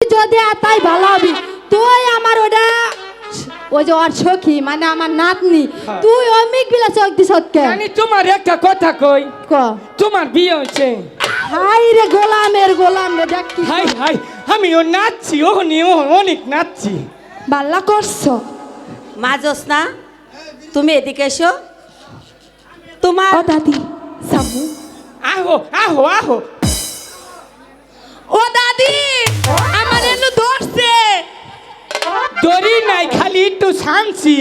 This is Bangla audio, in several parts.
যদি তাই ভালো হবি তুই আমার ওটা ওই যে ওর সখী মানে আমার নাতনি তুই অমিক বিলা চোখ দিস কে জানি তোমার একটা কথা কই ক তোমার বিয়ে হয়েছে। হাই রে গোলামের গোলাম রে দেখ কি হাই হাই আমিও নাচছি অনেক নাচছি। বাল্লা করছো মা জোসনা তুমি এদিকে এসো। তোমার ও দাদি সামু আহো আহো আহো। ও দাদি আমার এনু ধরছে দড়ি নাই খালি একটু শানছি।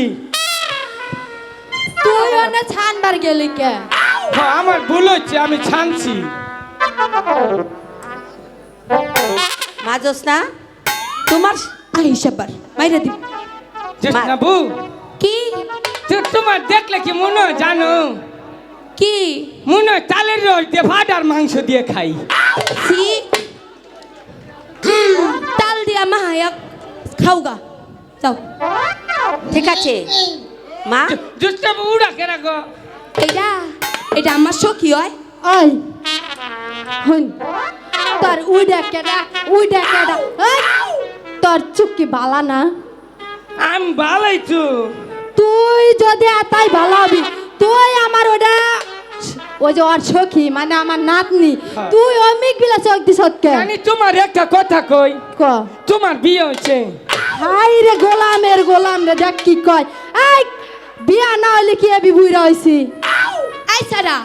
তুই ওনে ছানবার গেলি কে হ্যাঁ আমার ভুল হচ্ছে আমি ছানছি। মা জোসনা তোমার আইসাবার মাইরা দি জোসনা বউ কি তোমার দেখলে কি মনে হয় জানো কি মনে হয় চালের রস দিয়ে ভাত আর মাংস দিয়ে খাই। সি তাল দিয়া মাহায়া খাওগা যাও ঠিক আছে মা জোসনা বউ উড়া কেরা গো। এটা এটা আমার সখী হয় ওই হন তোর উইডা কেডা এই তোর চুক্কি বালা না আমি ভালোই তো। তুই যদি তাই ভালো হবি তুই আমার ওটা ওই যে ওর সখী মানে আমার নাতনি তুই অমিক বিলা চোখ দিস কে জানি তোমার একটা কথা কই ক তোমার বিয়ে হয়েছে। হাই রে গোলামের গোলাম রে দেখ কি কয় এই বিয়া না হইলে কি এবি বুইরা হইছি আই সারা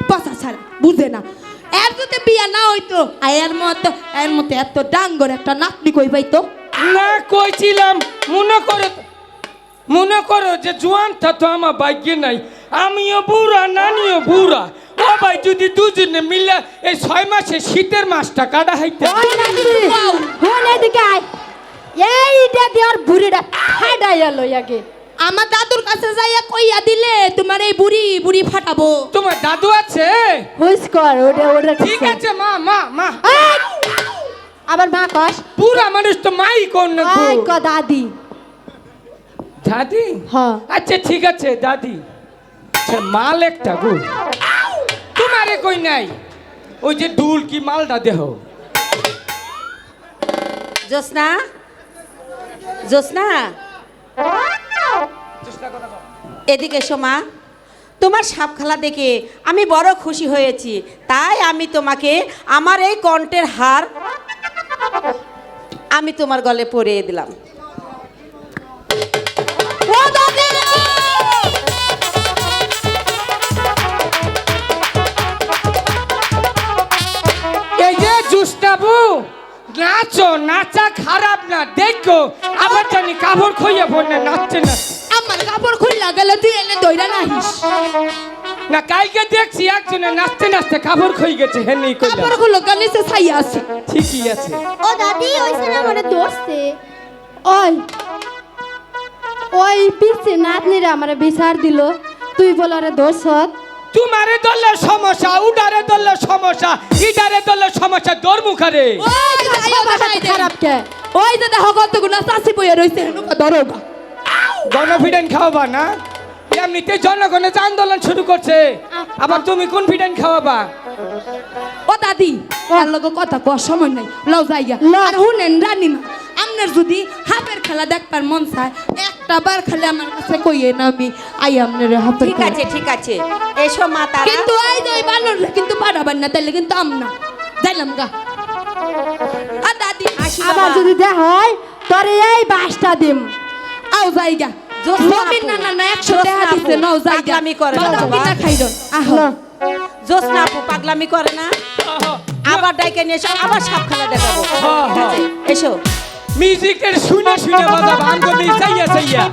পসা সারা বুঝে না এর যদি বিয়া না হইতো এর মতো এত ডাঙ্গর একটা নাতনি কই পাইতো না কইছিলাম মনে করো যে জোয়ানটা তো আমার ভাগ্যে নাই। আমিও বুড়া নানিও বুড়া ও ভাই যদি দুজনে মিলে এই 6 মাসে শীতের মাসটা কাটা হাইতে। ওই নাতনি হন এদিকে আয় এইটা দিওর বুড়িটা ফাটাইয়া লইয়াগে আমার দাদুর কাছে যাইয়া কইয়া দিলে তোমার এই বুড়ি ফাটাবো তোমার দাদু আছে? হুইস কর ওটা ঠিক আছে মা মা মা আবার মা কস বুড়া মানুষ তো মাই কোন না গো। আই ক দাদি দাদি হ্যাঁ আচ্ছা ঠিক আছে দাদি। আচ্ছা মাল একটা গো তোমারে কই নাই ওই যে ডুল কি মালটা দেহ। জোসনা জোসনা এদিকে এসো মা। তোমার সাপ খেলা দেখে আমি বড় খুশি হয়েছি, তাই আমি তোমাকে আমার এই কণ্ঠের হার আমি তোমার গলে পরিয়ে দিলাম। ও দাদি! এই যে জুস্তাবু নাচো নাচা খারাপ না দেখো আবার জানি কাপড় খুইয়ে পড়নে নাচছে না। আমার কাপড় খুললা গেলে তুই এনে দইরা নাহিস না কালকে দেখছি একজনে নাচতে নাচতে কাপড় খুই গেছে হেনেই কইলাম। কাপড় গুলো গানিসে ছাই আছে ঠিকই আছে। ও দাদি ওইখানে আমারে ধরছে। ওই পিছে নাতনিরা আমারে বিচার দিল তুই বলারে দোষত তোমারে দলে সমস্যা উডারে দলে সমস্যা ইডারে দলে সমস্যা তোর মুখারে। খারাপ কে ওই যে দেখো কতগুলো চাষি বইয়ে রইছে হেনুকা দরগা গণফিডেন খাওয়াবা না? এমনিতে জনগণে যে আন্দোলন শুরু করছে আবার তুমি কোন ফিডেন খাওয়াবা? ও দাদি আর লগে কথা কর সময় নাই লও যাইয়া আর হুনেন রানী মা আমনের যদি হাফের খেলা দেখবার মন চায় একটা বার খালি আমার কাছে কইয়ে না আমি আই আমনের হাফের ঠিক আছে ঠিক আছে এসো মা তারা। কিন্তু আই যাই বানর কিন্তু পারাবার না তাইলে কিন্তু আমনা যাইলাম গা। আ দাদি আসি আবার বাবা। যদি দেখ হয় তোরে এই বাসটা দিম আও যাইগা জোসনা জমিন আপু, না না না 100 জোসনা টাকা আপু, দিছে নাও যাইগা পাগলামি করে না বাবা। কিনা খাইরন আহো জোসনা আপু পাগলামি করে না, আবার ডাইকে নিয়ে এসো, আবার সাপ খেলা দেখাবো। হ্যাঁ, ঠিক আছে, এসো। মিউজিকের শুনে শুনে বাজাবা আঙ্গুল চাইয়া চাইয়া।